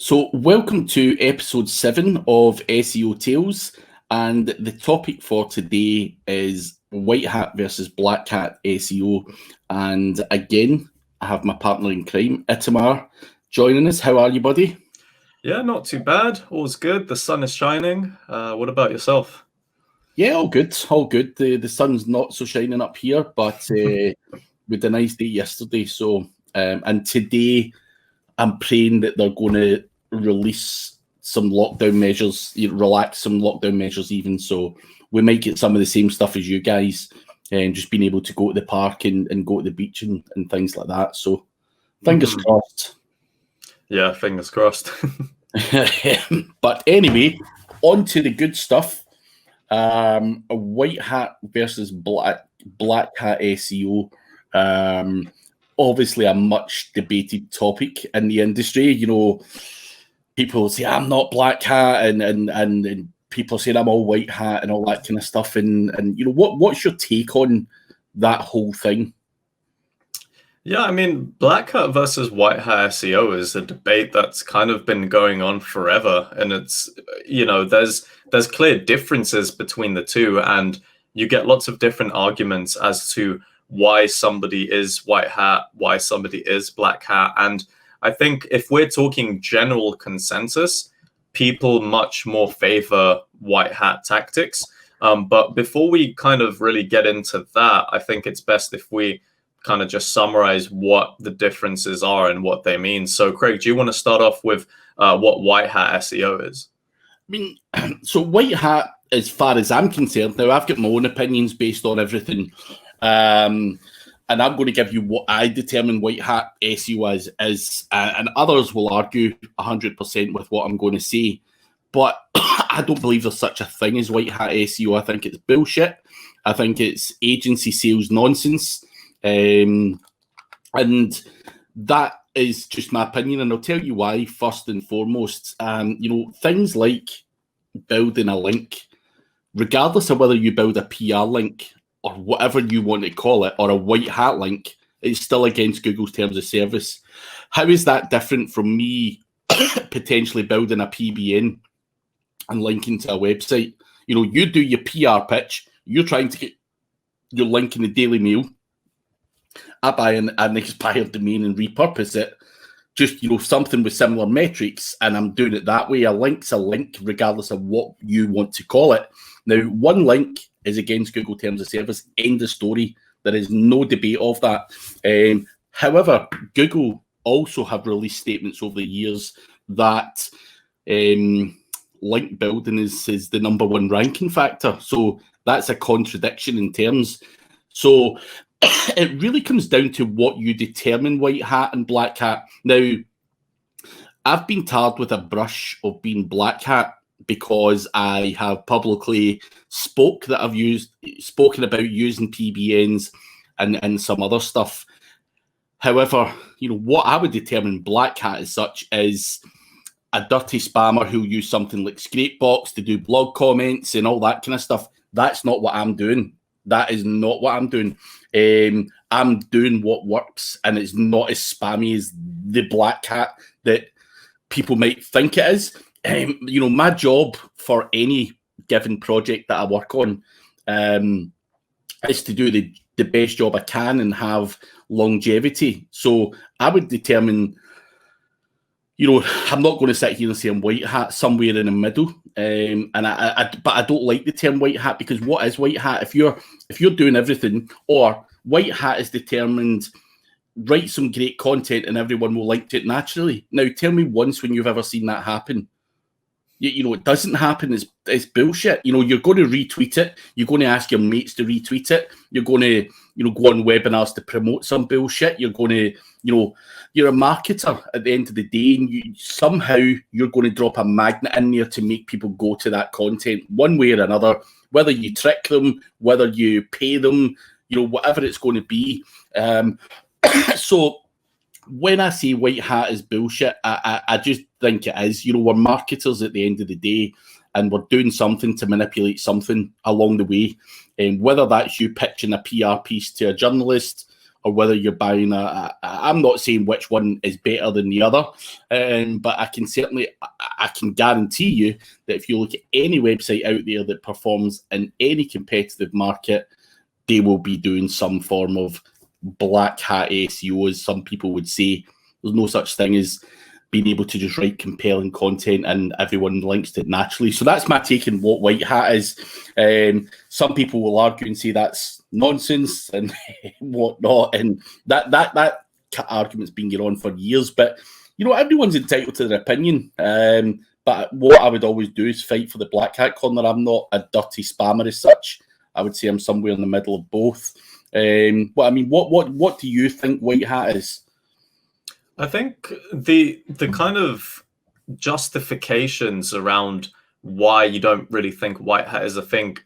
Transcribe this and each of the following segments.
So, welcome to episode 7 of SEO Tales. And the topic for today is white hat versus black hat SEO. And again, I have my partner in crime, Itamar, joining us. How are you, buddy? Yeah, not too bad. All's good. The sun is shining. What about yourself? Yeah, all good. All good. The sun's not so shining up here, but we had a nice day yesterday. So, and today, I'm praying that they're going to release some lockdown measures, relax some lockdown measures even, so we might get some of the same stuff as you guys, and just being able to go to the park and go to the beach and things like that. So fingers crossed. Yeah, fingers crossed. But anyway, on to the good stuff. A white hat versus black hat SEO. Obviously a much debated topic in the industry. You know, people say I'm not black hat, and people say I'm all white hat and all that kind of stuff. And you know, what's your take on that whole thing? Yeah, I mean, black hat versus white hat SEO is a debate that's kind of been going on forever, and it's, you know, there's clear differences between the two, and you get lots of different arguments as to why somebody is white hat, why somebody is black hat. And I think if we're talking general consensus, people much more favor white hat tactics. But before we kind of really get into that, I think it's best if we kind of just summarize what the differences are and what they mean. So, Craig, do you want to start off with what white hat SEO is? I mean, so white hat, as far as I'm concerned, now I've got my own opinions based on everything. And I'm going to give you what I determine white hat SEO is, and others will argue 100% with what I'm going to say. But I don't believe there's such a thing as white hat SEO. I think it's bullshit. I think it's agency sales nonsense. And that is just my opinion, and I'll tell you why. First and foremost, you know, things like building a link, regardless of whether you build a PR link or whatever you want to call it, or a white hat link, it's still against Google's terms of service. How is that different from me potentially building a PBN and linking to a website? You know, you do your PR pitch, you're trying to get your link in the Daily Mail. I buy an expired domain and repurpose it, just, you know, something with similar metrics, and I'm doing it that way. A link's a link, regardless of what you want to call it. Now, one link is against Google terms of service. End of story. There is no debate of that. However, Google also have released statements over the years that link building is the number one ranking factor. So that's a contradiction in terms. So it really comes down to what you determine white hat and black hat. Now, I've been tarred with a brush of being black hat because I have publicly spoken about using PBNs and some other stuff. However, you know, what I would determine black hat as such is a dirty spammer who'll use something like Scrapebox to do blog comments and all that kind of stuff. That's not what I'm doing. That is not what I'm doing. I'm doing what works, and it's not as spammy as the black hat that people might think it is. You know, my job for any given project that I work on is to do the best job I can and have longevity. So I would determine, you know, I'm not going to sit here and say I'm white hat, somewhere in the middle. But I don't like the term white hat, because what is white hat? If you're doing everything, or white hat is determined, write some great content and everyone will like it naturally. Now, tell me once when you've ever seen that happen. You know, it doesn't happen. It's bullshit. You know, you're going to retweet it. You're going to ask your mates to retweet it. You're going to, you know, go on webinars to promote some bullshit. You're going to, you know, you're a marketer at the end of the day, and somehow you're going to drop a magnet in there to make people go to that content one way or another, whether you trick them, whether you pay them, you know, whatever it's going to be. So when I say white hat is bullshit, I just think it is. You know, we're marketers at the end of the day, and we're doing something to manipulate something along the way. And whether that's you pitching a PR piece to a journalist, or whether you're buying I'm not saying which one is better than the other, but I can guarantee you that if you look at any website out there that performs in any competitive market, they will be doing some form of black hat SEO, as some people would say. There's no such thing as being able to just write compelling content and everyone links to it naturally. So that's my take on what white hat is. Some people will argue and say that's nonsense and whatnot, and that argument's been going on for years. But everyone's entitled to their opinion. But what I would always do is fight for the black hat corner. I'm not a dirty spammer as such. I would say I'm somewhere in the middle of both. But I mean, what do you think white hat is? I think the kind of justifications around why you don't really think white hat is a thing,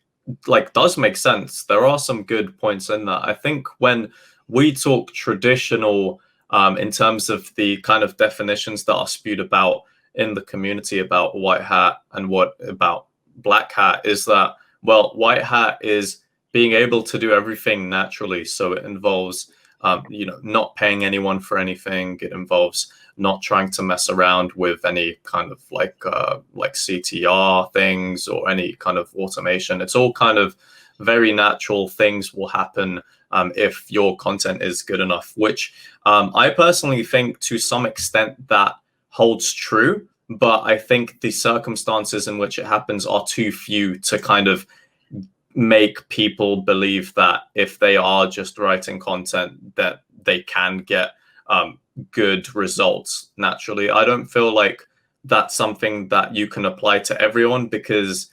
does make sense. There are some good points in that. I think when we talk traditional, in terms of the kind of definitions that are spewed about in the community about white hat and what about black hat, is that, well, white hat is being able to do everything naturally. So it involves not paying anyone for anything. It involves not trying to mess around with any kind of like CTR things or any kind of automation. It's all kind of very natural. Things will happen if your content is good enough, which I personally think to some extent that holds true. But I think the circumstances in which it happens are too few to kind of make people believe that if they are just writing content that they can get good results naturally. I don't feel like that's something that you can apply to everyone, because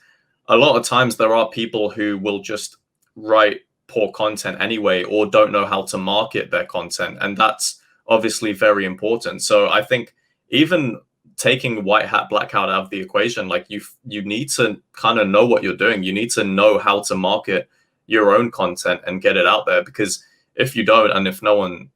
a lot of times there are people who will just write poor content anyway, or don't know how to market their content, and that's obviously very important. So I think even taking white hat, black hat out of the equation, like you need to kind of know what you're doing. You need to know how to market your own content and get it out there, because if you don't, and if no one,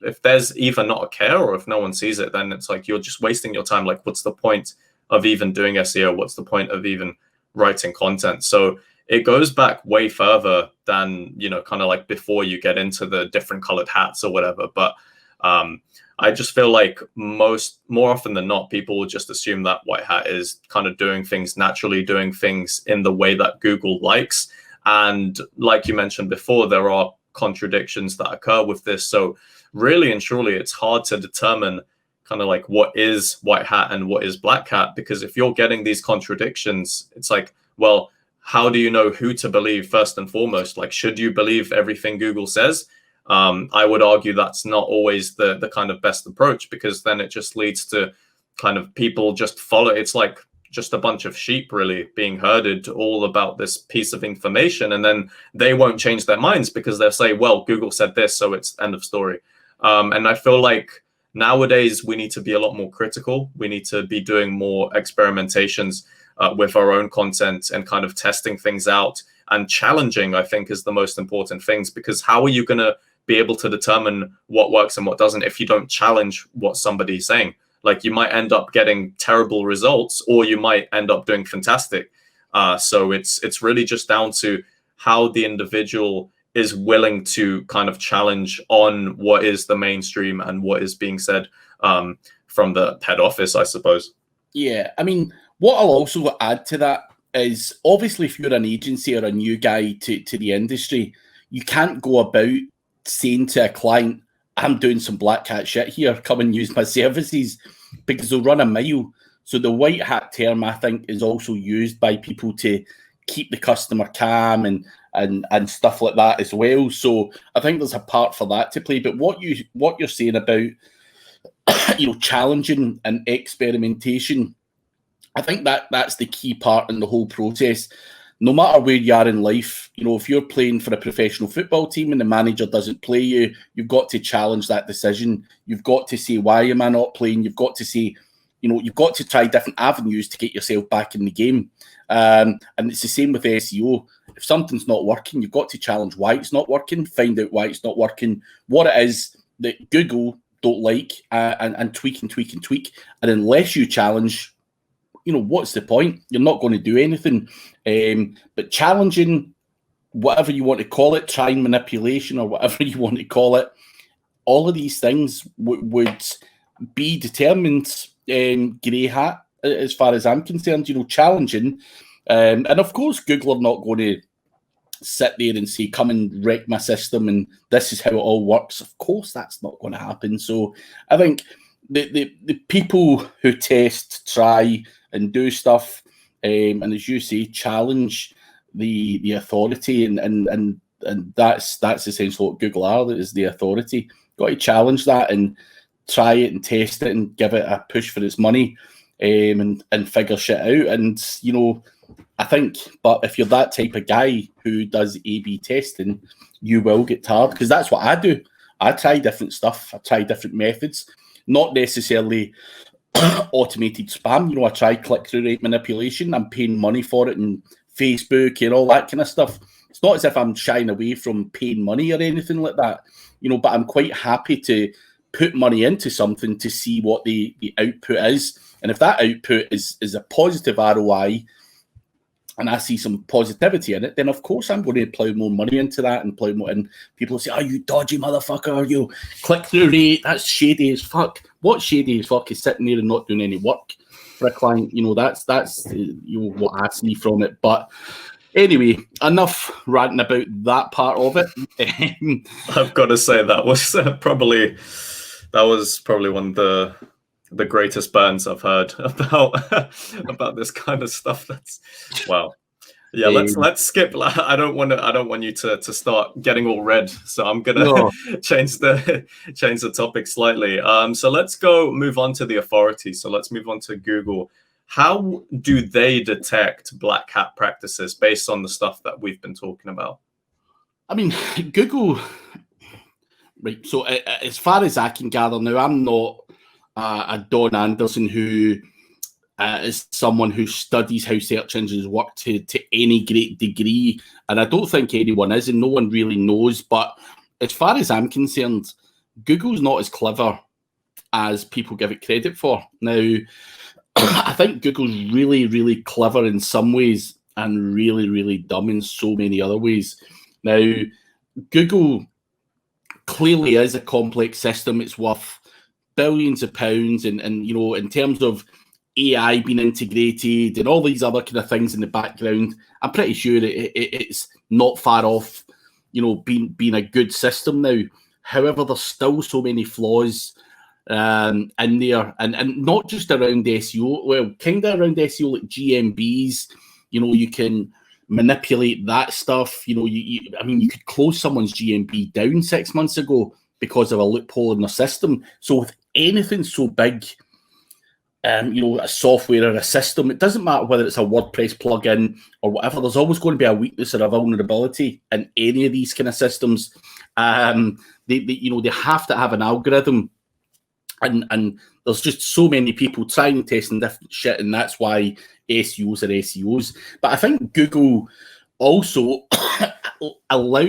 if there's either not a care or if no one sees it, then it's like you're just wasting your time. Like, what's the point of even doing SEO? What's the point of even writing content? So it goes back way further than, kind of like before you get into the different colored hats or whatever. But I just feel like more often than not, people will just assume that white hat is kind of doing things naturally, doing things in the way that Google likes. And like you mentioned before, there are contradictions that occur with this. So really and truly, it's hard to determine kind of like what is white hat and what is black hat, because if you're getting these contradictions, it's like, well, how do you know who to believe first and foremost? Like, should you believe everything Google says? I would argue that's not always the kind of best approach, because then it just leads to kind of people just follow. It's like just a bunch of sheep really being herded all about this piece of information, and then they won't change their minds because they'll say, well, Google said this, so it's end of story. And I feel like nowadays we need to be a lot more critical. We need to be doing more experimentations with our own content and kind of testing things out, and challenging, I think, is the most important things, because how are you going to be able to determine what works and what doesn't if you don't challenge what somebody's saying? Like, you might end up getting terrible results, or you might end up doing fantastic. So it's really just down to how the individual is willing to kind of challenge on what is the mainstream and what is being said from the head office, I suppose. Yeah, I mean, what I'll also add to that is, obviously, if you're an agency or a new guy to the industry, you can't go about saying to a client, I'm doing some black hat shit here, come and use my services, because they'll run a mile. So the white hat term, I think, is also used by people to keep the customer calm and stuff like that as well. So I think there's a part for that to play. But what you're saying about challenging and experimentation, I think that's the key part in the whole process. No matter where you are in life, if you're playing for a professional football team and the manager doesn't play you, you've got to challenge that decision. You've got to say, why am I not playing? You've got to say, you've got to try different avenues to get yourself back in the game. And it's the same with SEO. If something's not working, you've got to challenge why it's not working, find out why it's not working, what it is that Google don't like, and tweak and tweak and tweak. And unless you challenge, what's the point? You're not going to do anything. But challenging whatever you want to call it, trying manipulation or whatever you want to call it, all of these things would be determined grey hat as far as I'm concerned, challenging. And of course, Google are not going to sit there and say, come and wreck my system and this is how it all works. Of course, that's not going to happen. So I think the people who test, try and do stuff, and as you say, challenge the authority, and that's essentially what Google are, that is the authority. Got to challenge that and try it and test it and give it a push for its money, and figure shit out. And I think, but if you're that type of guy who does A/B testing, you will get tired, because that's what I do. I try different stuff. I try different methods, not necessarily automated spam. I try click-through rate manipulation. I'm paying money for it and Facebook and all that kind of stuff. It's not as if I'm shying away from paying money or anything like that, but I'm quite happy to put money into something to see what the output is. And if that output is a positive ROI and I see some positivity in it, then of course I'm going to plow more money into that and plow more. And people say, "Oh, you dodgy motherfucker, you click-through rate, that's shady as fuck." What shady as fuck is sitting there and not doing any work for a client? That's what I see from it. But anyway, enough ranting about that part of it. I've got to say that was probably one of the greatest burns I've heard about this kind of stuff. That's wow. Yeah, let's skip. I don't want you to start getting all red. So I'm gonna change the topic slightly. So let's move on to the authority. So let's move on to Google. How do they detect black hat practices based on the stuff that we've been talking about? I mean, Google, right? So as far as I can gather, now I'm not a Don Anderson who is someone who studies how search engines work to any great degree, and I don't think anyone is, and no one really knows. But as far as I'm concerned, Google's not as clever as people give it credit for. Now, I think Google's really, really clever in some ways and really, really dumb in so many other ways. Now, Google clearly is a complex system. It's worth billions of pounds, and in terms of AI being integrated and all these other kind of things in the background, I'm pretty sure it's not far off, being a good system now. However, there's still so many flaws in there, and not just around SEO. Well, kind of around SEO, like GMBs. You can manipulate that stuff. You could close someone's GMB down 6 months ago because of a loophole in the system. So with anything so big, a software or a system, it doesn't matter whether it's a WordPress plugin or whatever, there's always going to be a weakness or a vulnerability in any of these kind of systems. They have to have an algorithm, and there's just so many people trying and testing different shit, and that's why SEOs are SEOs. But I think Google also allow,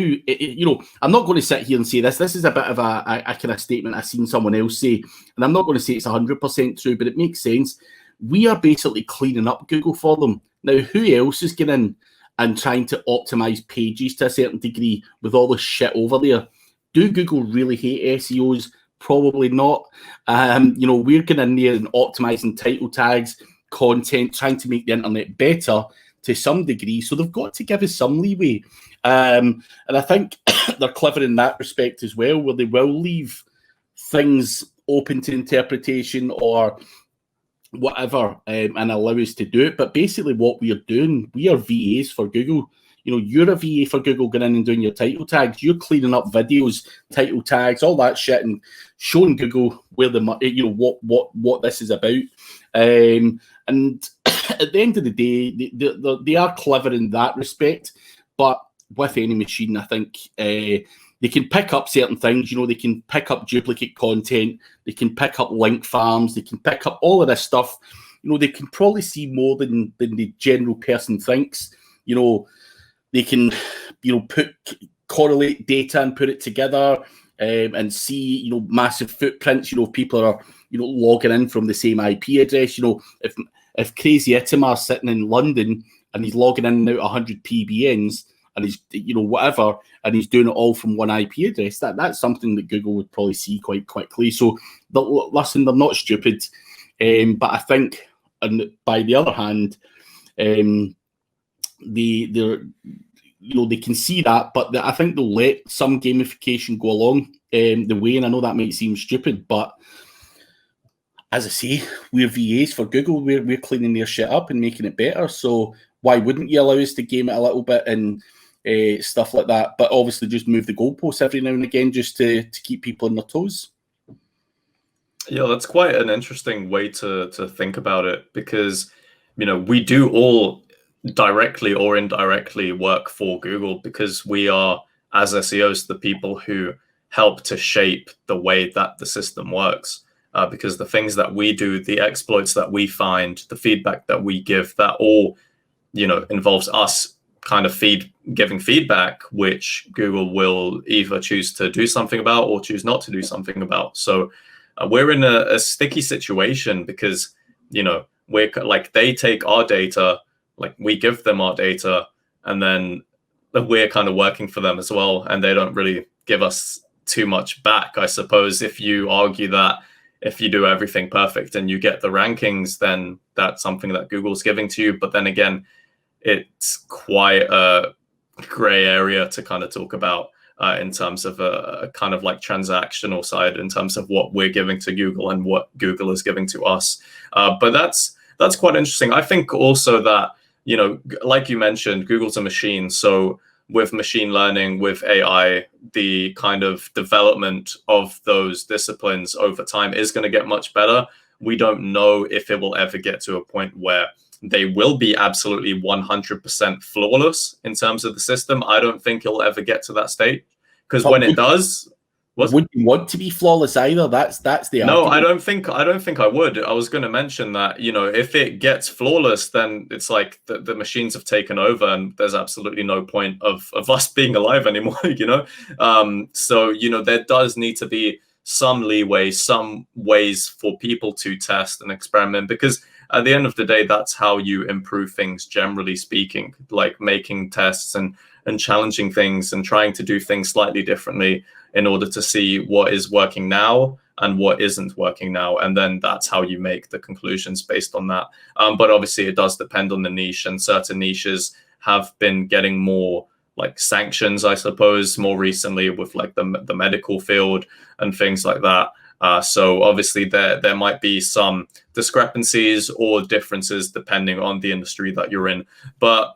I'm not going to sit here and say this is a bit of a kind of statement I've seen someone else say, and I'm not going to say it's 100% true, but it makes sense. We are basically cleaning up Google for them. Now, who else is getting in and trying to optimize pages to a certain degree with all the shit over there? Do Google really hate SEOs? Probably not. We're getting in there and optimizing title tags, content, trying to make the internet better to some degree. So they've got to give us some leeway. And I think they're clever in that respect as well, where they will leave things open to interpretation or whatever, and allow us to do it. But basically what we are doing, we are VAs for Google. You're a VA for Google going in and doing your title tags. You're cleaning up videos, title tags, all that shit, and showing Google where what this is about. And at the end of the day, they are clever in that respect. But with any machine, I think they can pick up certain things. They can pick up duplicate content. They can pick up link farms. They can pick up all of this stuff. They can probably see more than the general person thinks. They can, correlate data and put it together, and see, massive footprints. People are, logging in from the same IP address. If Crazy Itimar's sitting in London and he's logging in and out 100 PBNs, and he's, you know, whatever, and he's doing it all from one IP address, that's something that Google would probably see quite quickly. So, listen, they're not stupid, but I think, and by the other hand, they're, you know, they can see that, but I think they'll let some gamification go along the way. And I know that might seem stupid, but as I say, we're VAs for Google. We're cleaning their shit up and making it better. So why wouldn't you allow us to game it a little bit and stuff like that? But obviously just move the goalposts every now and again just to keep people on their toes. Yeah, that's quite an interesting way to think about it, because, you know, we do all directly or indirectly work for Google, because we are, as SEOs, the people who help to shape the way that the system works. Because the things that we do, the exploits that we find, the feedback that we give, that all, you know, involves us kind of giving feedback, which Google will either choose to do something about or choose not to do something about. So we're in a sticky situation, because, you know, we're like, they take our data, like we give them our data, and then we're kind of working for them as well, and they don't really give us too much back. I suppose if you argue that if you do everything perfect and you get the rankings, then that's something that Google's giving to you. But then again, it's quite a gray area to kind of talk about in terms of a kind of like transactional side, in terms of what we're giving to Google and what Google is giving to us. But that's quite interesting. I think also that, you know, like you mentioned, Google's a machine. So with machine learning, with AI, the kind of development of those disciplines over time is going to get much better. We don't know if it will ever get to a point where they will be absolutely 100% flawless in terms of the system. I don't think it'll ever get to that state, because when it does, would you want to be flawless either? That's the no, argument. I don't think I would. I was going to mention that, you know, if it gets flawless, then it's like the machines have taken over, and there's absolutely no point of us being alive anymore, you know? So, you know, there does need to be some leeway, some ways for people to test and experiment, because at the end of the day, that's how you improve things, generally speaking, like making tests and challenging things and trying to do things slightly differently in order to see what is working now and what isn't working now. And then that's how you make the conclusions based on that. But obviously it does depend on the niche, and certain niches have been getting more like sanctions, I suppose, more recently with like the medical field and things like that. So obviously there might be some discrepancies or differences depending on the industry that you're in. But,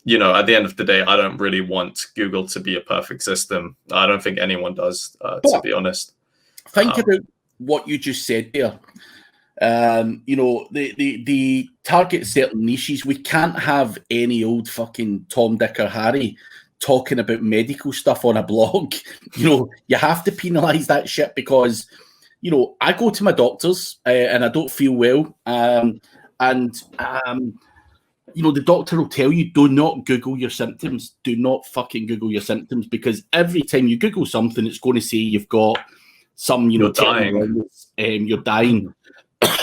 you know, at the end of the day, I don't really want Google to be a perfect system. I don't think anyone does, to be honest. Think about what you just said there. You know, the target certain niches. We can't have any old fucking Tom, Dick, or Harry talking about medical stuff on a blog. You know, you have to penalise that shit, because, you know, I go to my doctors and I don't feel well, you know, the doctor will tell you, do not Google your symptoms. Do not fucking Google your symptoms, because every time you Google something, it's going to say you've got some, you know, you're dying.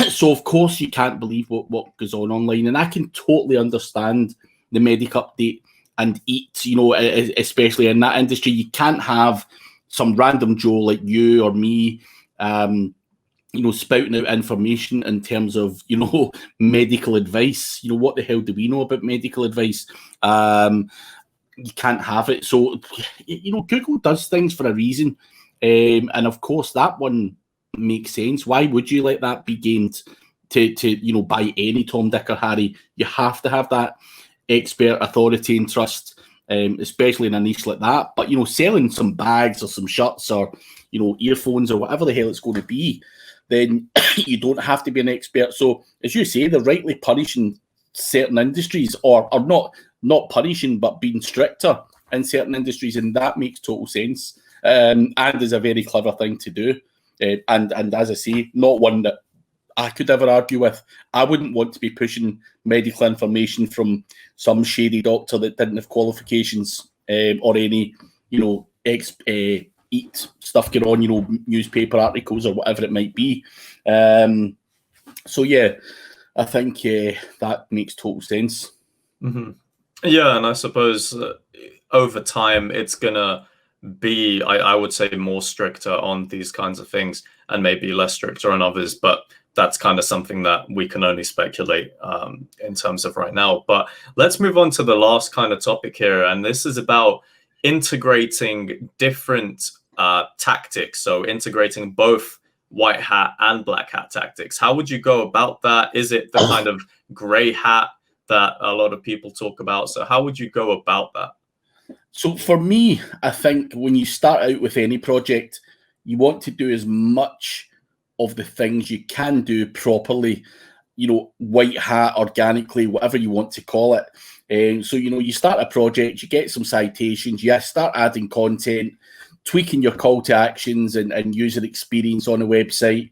So of course you can't believe what goes on online, and I can totally understand the medic update and eat, you know, especially in that industry. You can't have some random Joe like you or me, you know, spouting out information in terms of, you know, medical advice. You know, what the hell do we know about medical advice? You can't have it. So, you know, Google does things for a reason. And of course, that one makes sense. Why would you let that be gained to you know, by any Tom, Dick, or Harry? You have to have that expert authority and trust, especially in a niche like that. But, you know, selling some bags or some shirts or, you know, earphones or whatever the hell it's going to be, then you don't have to be an expert. So, as you say, they're rightly punishing certain industries, or not punishing, but being stricter in certain industries, and that makes total sense, and is a very clever thing to do. And as I say, not one that I could ever argue with. I wouldn't want to be pushing medical information from some shady doctor that didn't have qualifications, or any, you know, eat stuff get on, you know, newspaper articles or whatever it might be. So yeah, I think that makes total sense. Mm-hmm. Yeah, and I suppose over time, it's going to be, I would say, more stricter on these kinds of things and maybe less stricter on others. But that's kind of something that we can only speculate in terms of right now. But let's move on to the last kind of topic here. And this is about integrating different tactics. So integrating both white hat and black hat tactics. How would you go about that? Is it the kind of gray hat that a lot of people talk about? So how would you go about that? So for me, I think when you start out with any project, you want to do as much of the things you can do properly, white hat, organically, whatever you want to call it. So, you start a project, you get some citations, you start adding content, tweaking your call to actions and user experience on a website,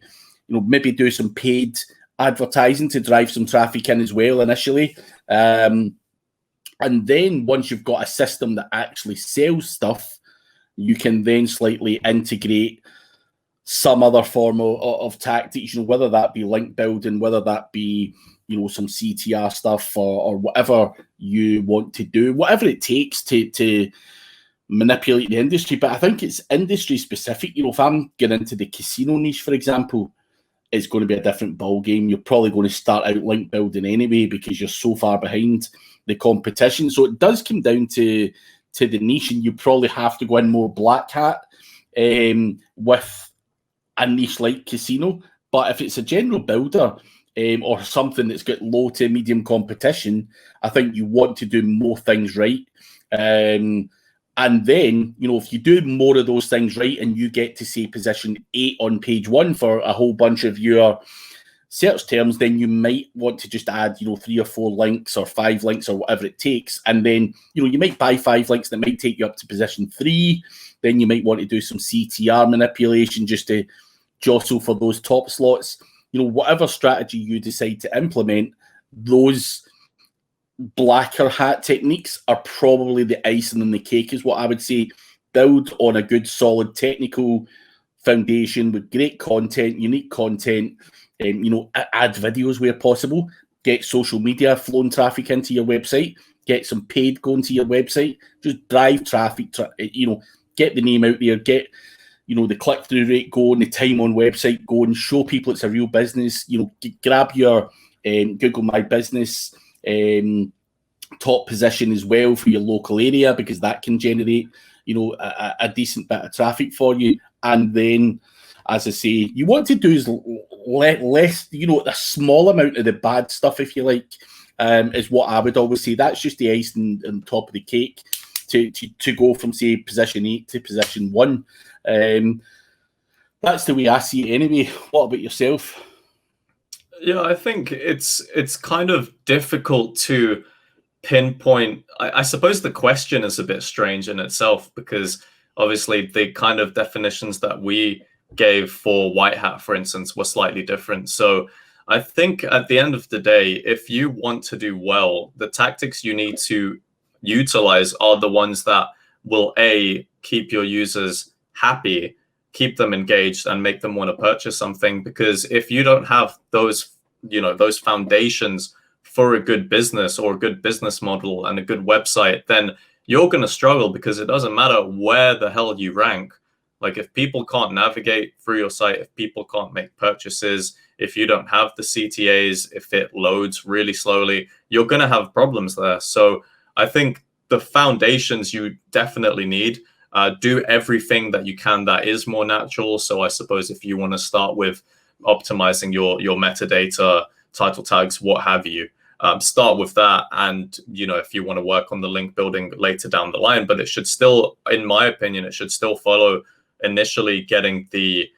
maybe do some paid advertising to drive some traffic in as well initially. And then once you've got a system that actually sells stuff, you can then slightly integrate some other form of tactics, whether that be link building, whether that be, some CTR stuff or whatever you want to do, whatever it takes to manipulate the industry. But I think it's industry specific. If I'm getting into the casino niche, for example, it's going to be a different ball game. You're probably going to start out link building anyway because you're so far behind the competition. So it does come down to the niche, and you probably have to go in more black hat with a niche like casino. But if it's a general builder or something that's got low to medium competition, I think you want to do more things right. And then, if you do more of those things right and you get to, say, position 8 on page 1 for a whole bunch of your search terms, then you might want to just add, 3 or 4 links or 5 links or whatever it takes. And then, you might buy 5 links that might take you up to position 3. Then you might want to do some CTR manipulation just to jostle for those top slots. Whatever strategy you decide to implement, those blacker hat techniques are probably the icing on the cake, is what I would say. Build on a good, solid technical foundation with great content, unique content, add videos where possible, get social media flowing traffic into your website, get some paid going to your website, just drive traffic, get the name out there, get, the click-through rate going, the time on website going, show people it's a real business, grab your Google My Business top position as well for your local area, because that can generate, a decent bit of traffic for you. And then, as I say, you want to do is less, a small amount of the bad stuff, if you like, is what I would always say. That's just the icing on top of the cake to go from, say, position 8 to position 1. That's the way I see it anyway. What about yourself? Yeah, I think it's kind of difficult to pinpoint. I suppose the question is a bit strange in itself, because obviously the kind of definitions that we gave for white hat, for instance, were slightly different. So I think at the end of the day, if you want to do well, the tactics you need to utilize are the ones that will keep your users happy, keep them engaged, and make them want to purchase something. Because if you don't have those foundations for a good business or a good business model and a good website, then you're going to struggle, because it doesn't matter where the hell you rank. Like, if people can't navigate through your site, if people can't make purchases, if you don't have the CTAs, if it loads really slowly, you're going to have problems there. So I think the foundations you definitely need. Do everything that you can that is more natural. So I suppose if you want to start with optimizing your metadata, title tags, what have you, start with that. And, if you want to work on the link building later down the line, but it should still, in my opinion, it should still follow initially getting the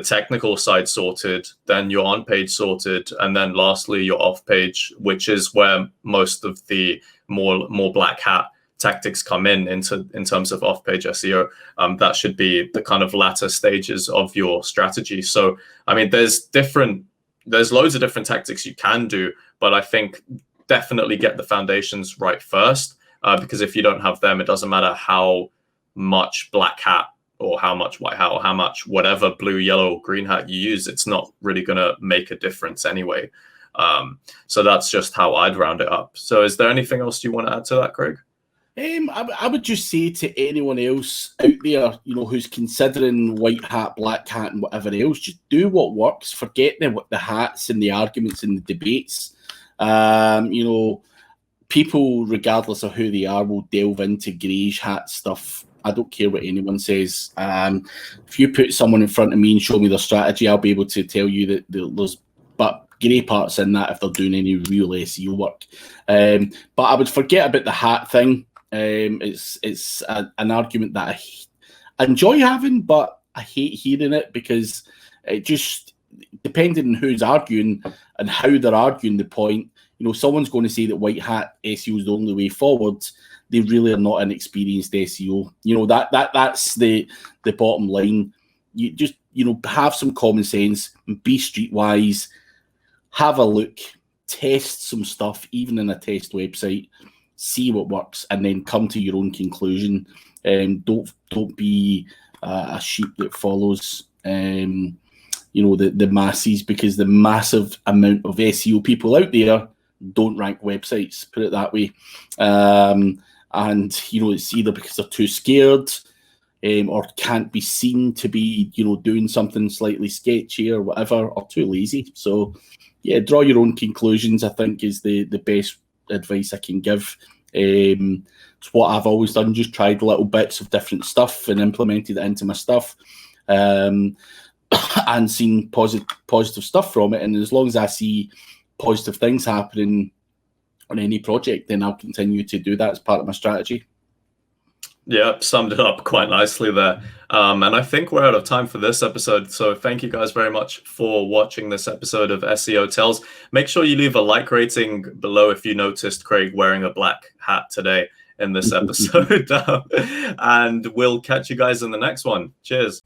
technical side sorted, then your on-page sorted, and then lastly your off-page, which is where most of the more black hat tactics come in terms of off-page SEO. That should be the kind of latter stages of your strategy. So, I mean, there's loads of different tactics you can do, but I think definitely get the foundations right first, because if you don't have them, it doesn't matter how much black hat or how much white hat or how much whatever blue, yellow, or green hat you use, it's not really going to make a difference anyway. So that's just how I'd round it up. So is there anything else you want to add to that, Craig? I would just say to anyone else out there, who's considering white hat, black hat, and whatever else, just do what works. Forget the hats and the arguments and the debates. People, regardless of who they are, will delve into greyish hat stuff. I don't care what anyone says. If you put someone in front of me and show me their strategy, I'll be able to tell you that there's grey parts in that if they're doing any real SEO work. But I would forget about the hat thing. It's an argument that I enjoy having, but I hate hearing it because it just, depending on who's arguing and how they're arguing the point, someone's going to say that white hat SEO is the only way forward. They really are not an experienced SEO. That's the bottom line. You just, have some common sense, be streetwise, have a look, test some stuff, even in a test website, see what works, and then come to your own conclusion. Don't be a sheep that follows the masses, because the massive amount of SEO people out there don't rank websites, put it that way. And it's either because they're too scared or can't be seen to be doing something slightly sketchy or whatever, or too lazy. So yeah, draw your own conclusions, I think, is the best advice I can give. It's what I've always done, just tried little bits of different stuff and implemented it into my stuff, and seen positive stuff from it. And as long as I see positive things happening on any project, then I'll continue to do that as part of my strategy. Yeah, summed it up quite nicely there. And I think we're out of time for this episode. So thank you guys very much for watching this episode of SEO Tells. Make sure you leave a like rating below if you noticed Craig wearing a black hat today in this episode. And we'll catch you guys in the next one. Cheers.